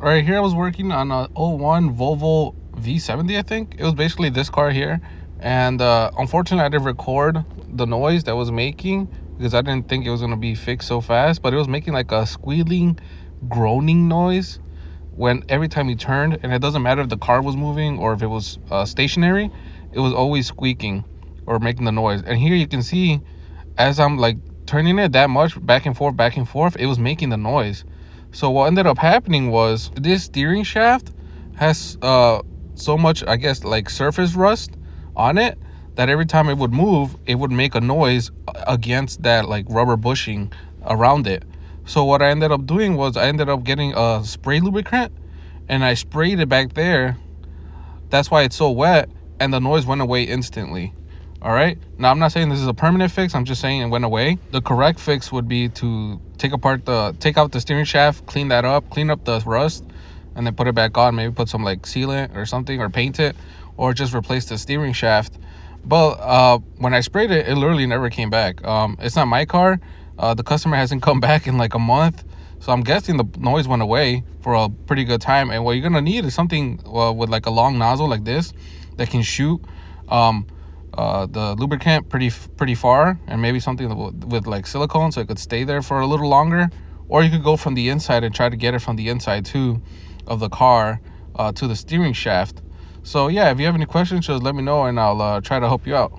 Right here I was working on a '01 Volvo V70, I think. It was basically this car here. And unfortunately I didn't record the noise that was making because I didn't think it was going to be fixed so fast. But it was making like a squealing, groaning noise when every time he turned. And it doesn't matter if the car was moving or if it was stationary. It was always squeaking or making the noise. And here you can see as I'm like turning it that much back and forth, it was making the noise. So what ended up happening was this steering shaft has so much, I guess, like surface rust on it that every time it would move, it would make a noise against that like rubber bushing around it. So what I ended up doing was I ended up getting a spray lubricant and I sprayed it back there. That's why it's so wet, and the noise went away instantly. All right, now I'm not saying this is a permanent fix, I'm just saying it went away. The correct fix would be to take out the steering shaft, clean that up, clean up the rust, and then put it back on. Maybe put some like sealant or something, or paint it, or just replace the steering shaft. But when I sprayed it, it literally never came back. It's not my car. The customer hasn't come back in like a month, so I'm guessing the noise went away for a pretty good time. And what you're gonna need is something with like a long nozzle like this that can shoot the lubricant pretty far, and maybe something with like silicone so it could stay there for a little longer. Or you could go from the inside and try to get it from the inside too of the car to the steering shaft. So yeah, if you have any questions, just let me know and I'll try to help you out.